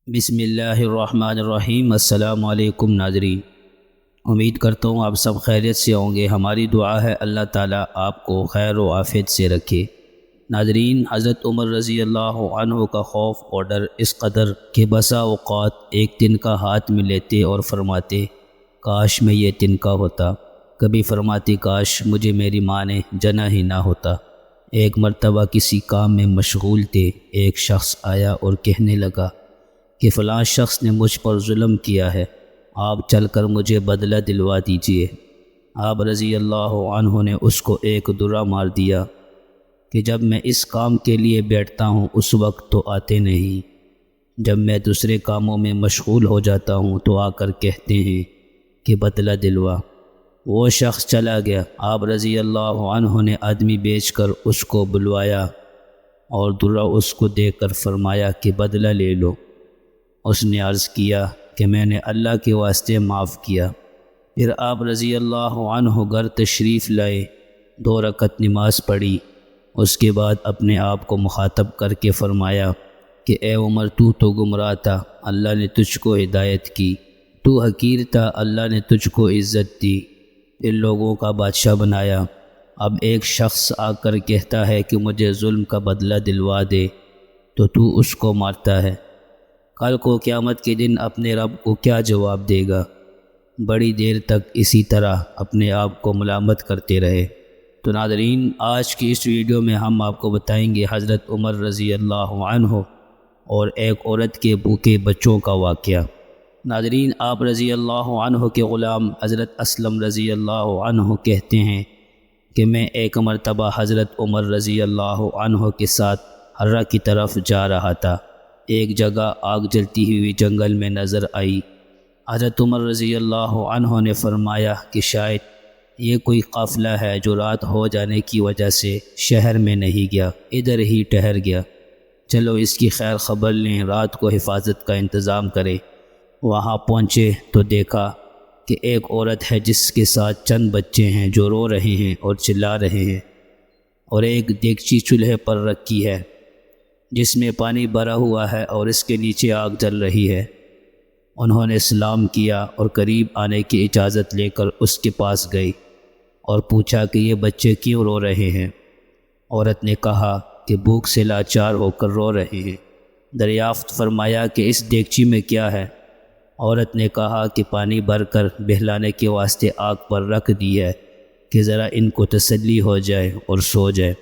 بسم اللہ الرحمن الرحیم۔ السلام علیکم ناظرین، امید کرتا ہوں آپ سب خیریت سے ہوں گے۔ ہماری دعا ہے اللہ تعالیٰ آپ کو خیر و عافیت سے رکھے۔ ناظرین، حضرت عمر رضی اللہ عنہ کا خوف اور ڈر اس قدر کہ بسا اوقات ایک تنکا ہاتھ میں لیتے اور فرماتے کاش میں یہ تنکا ہوتا، کبھی فرماتے کاش مجھے میری ماں نے جنا ہی نہ ہوتا۔ ایک مرتبہ کسی کام میں مشغول تھے، ایک شخص آیا اور کہنے لگا کہ فلاں شخص نے مجھ پر ظلم کیا ہے، آپ چل کر مجھے بدلہ دلوا دیجئے۔ آپ رضی اللہ عنہ نے اس کو ایک درہ مار دیا کہ جب میں اس کام کے لیے بیٹھتا ہوں اس وقت تو آتے نہیں، جب میں دوسرے کاموں میں مشغول ہو جاتا ہوں تو آ کر کہتے ہیں کہ بدلہ دلوا۔ وہ شخص چلا گیا۔ آپ رضی اللہ عنہ نے آدمی بیچ کر اس کو بلوایا اور درہ اس کو دے کر فرمایا کہ بدلہ لے لو۔ اس نے عرض کیا کہ میں نے اللہ کے واسطے معاف کیا۔ پھر آپ رضی اللہ عنہ گھر تشریف لائے، 2 رکعت نماز پڑھی، اس کے بعد اپنے آپ کو مخاطب کر کے فرمایا کہ اے عمر، تو گمراہ تھا، اللہ نے تجھ کو ہدایت کی، تو حقیر تھا، اللہ نے تجھ کو عزت دی، ان لوگوں کا بادشاہ بنایا۔ اب ایک شخص آ کر کہتا ہے کہ مجھے ظلم کا بدلہ دلوا دے تو اس کو مارتا ہے، کل کو قیامت کے دن اپنے رب کو کیا جواب دے گا؟ بڑی دیر تک اسی طرح اپنے آپ کو ملامت کرتے رہے۔ تو ناظرین، آج کی اس ویڈیو میں ہم آپ کو بتائیں گے حضرت عمر رضی اللہ عنہ اور ایک عورت کے بھوکے بچوں کا واقعہ۔ ناظرین، آپ رضی اللہ عنہ کے غلام حضرت اسلم رضی اللہ عنہ کہتے ہیں کہ میں ایک مرتبہ حضرت عمر رضی اللہ عنہ کے ساتھ حرہ کی طرف جا رہا تھا۔ ایک جگہ آگ جلتی ہوئی جنگل میں نظر آئی۔ حضرت عمر رضی اللہ عنہ نے فرمایا کہ شاید یہ کوئی قافلہ ہے جو رات ہو جانے کی وجہ سے شہر میں نہیں گیا، ادھر ہی ٹھہر گیا، چلو اس کی خیر خبر لیں، رات کو حفاظت کا انتظام کریں۔ وہاں پہنچے تو دیکھا کہ ایک عورت ہے جس کے ساتھ چند بچے ہیں جو رو رہے ہیں اور چلا رہے ہیں، اور ایک دیگچی چولہے پر رکھی ہے جس میں پانی بھرا ہوا ہے اور اس کے نیچے آگ جل رہی ہے۔ انہوں نے سلام کیا اور قریب آنے کی اجازت لے کر اس کے پاس گئی اور پوچھا کہ یہ بچے کیوں رو رہے ہیں؟ عورت نے کہا کہ بھوک سے لاچار ہو کر رو رہے ہیں۔ دریافت فرمایا کہ اس دیگچی میں کیا ہے؟ عورت نے کہا کہ پانی بھر کر بہلانے کے واسطے آگ پر رکھ دی ہے کہ ذرا ان کو تسلی ہو جائے اور سو جائے۔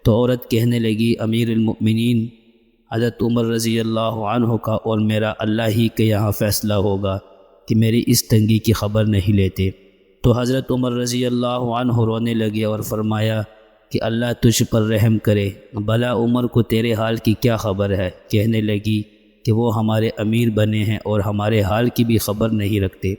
تو عورت کہنے لگی، امیر المؤمنین حضرت عمر رضی اللہ عنہ کا اور میرا اللہ ہی کے یہاں فیصلہ ہوگا کہ میری اس تنگی کی خبر نہیں لیتے۔ تو حضرت عمر رضی اللہ عنہ رونے لگے اور فرمایا کہ اللہ تجھ پر رحم کرے، بھلا عمر کو تیرے حال کی کیا خبر ہے؟ کہنے لگی کہ وہ ہمارے امیر بنے ہیں اور ہمارے حال کی بھی خبر نہیں رکھتے۔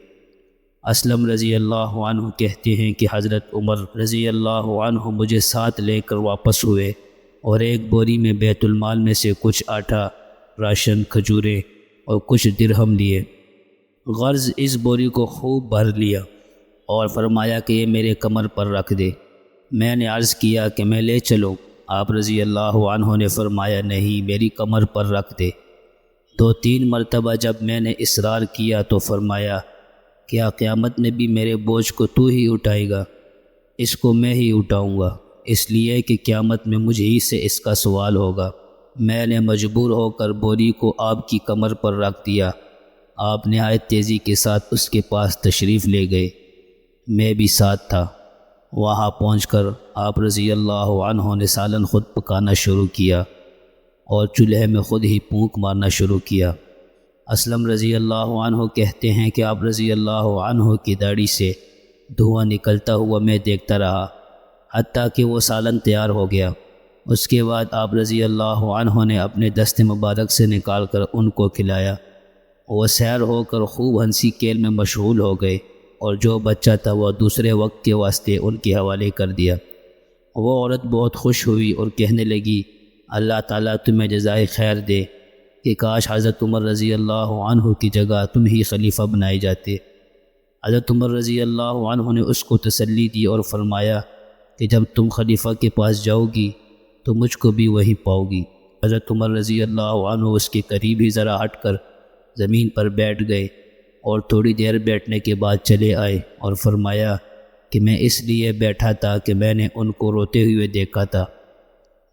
اسلم رضی اللہ عنہ کہتے ہیں کہ حضرت عمر رضی اللہ عنہ مجھے ساتھ لے کر واپس ہوئے اور ایک بوری میں بیت المال میں سے کچھ آٹا، راشن، کھجوریں اور کچھ درہم لیے۔ غرض اس بوری کو خوب بھر لیا اور فرمایا کہ یہ میرے کمر پر رکھ دے۔ میں نے عرض کیا کہ میں لے چلوں؟ آپ رضی اللہ عنہ نے فرمایا نہیں، میری کمر پر رکھ دے۔ 2-3 مرتبہ جب میں نے اصرار کیا تو فرمایا کیا قیامت میں بھی میرے بوجھ کو تو ہی اٹھائے گا؟ اس کو میں ہی اٹھاؤں گا، اس لیے کہ قیامت میں مجھ ہی سے اس کا سوال ہوگا۔ میں نے مجبور ہو کر بوری کو آپ کی کمر پر رکھ دیا۔ آپ نہایت تیزی کے ساتھ اس کے پاس تشریف لے گئے، میں بھی ساتھ تھا۔ وہاں پہنچ کر آپ رضی اللہ عنہ نے سالن خود پکانا شروع کیا اور چولہے میں خود ہی پھونک مارنا شروع کیا۔ اسلم رضی اللہ عنہ کہتے ہیں کہ آپ رضی اللہ عنہ کی داڑھی سے دھواں نکلتا ہوا میں دیکھتا رہا حتیٰ کہ وہ سالن تیار ہو گیا۔ اس کے بعد آپ رضی اللہ عنہ نے اپنے دست مبارک سے نکال کر ان کو کھلایا۔ وہ سیر ہو کر خوب ہنسی کھیل میں مشغول ہو گئے اور جو بچہ تھا وہ دوسرے وقت کے واسطے ان کے حوالے کر دیا۔ وہ عورت بہت خوش ہوئی اور کہنے لگی، اللہ تعالیٰ تمہیں جزائے خیر دے کہ کاش حضرت عمر رضی اللہ عنہ کی جگہ تم ہی خلیفہ بنائے جاتے۔ حضرت عمر رضی اللہ عنہ نے اس کو تسلی دی اور فرمایا کہ جب تم خلیفہ کے پاس جاؤ گی تو مجھ کو بھی وہی پاؤ گی۔ حضرت عمر رضی اللہ عنہ اس کے قریب ہی ذرا ہٹ کر زمین پر بیٹھ گئے اور تھوڑی دیر بیٹھنے کے بعد چلے آئے اور فرمایا کہ میں اس لیے بیٹھا تھا کہ میں نے ان کو روتے ہوئے دیکھا تھا،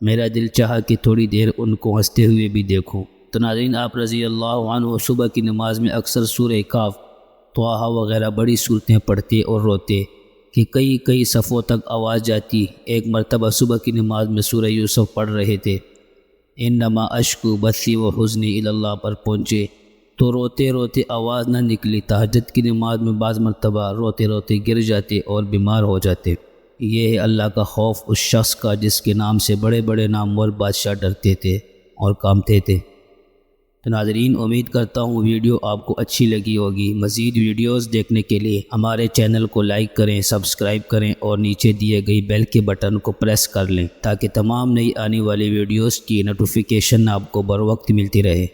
میرا دل چاہا کہ تھوڑی دیر ان کو ہنستے ہوئے بھی دیکھوں۔ تو ناظرین، آپ رضی اللہ عنہ صبح کی نماز میں اکثر سورہ کاف، طٰہٰ وغیرہ بڑی صورتیں پڑھتے اور روتے کہ کئی صفوں تک آواز جاتی۔ ایک مرتبہ صبح کی نماز میں سورہ یوسف پڑھ رہے تھے، انما اشکو بثی و حزنی الی اللہ پر پہنچے تو روتے روتے آواز نہ نکلی۔ تہجد کی نماز میں بعض مرتبہ روتے روتے گر جاتے اور بیمار ہو جاتے۔ یہ ہے اللہ کا خوف اس شخص کا جس کے نام سے بڑے بڑے نامور بادشاہ ڈرتے تھے اور کانپتے تھے۔ تو ناظرین، امید کرتا ہوں ویڈیو آپ کو اچھی لگی ہوگی۔ مزید ویڈیوز دیکھنے کے لیے ہمارے چینل کو لائک کریں، سبسکرائب کریں اور نیچے دیے گئی بیل کے بٹن کو پریس کر لیں تاکہ تمام نئی آنے والی ویڈیوز کی نوٹیفیکیشن آپ کو بر وقت ملتی رہے۔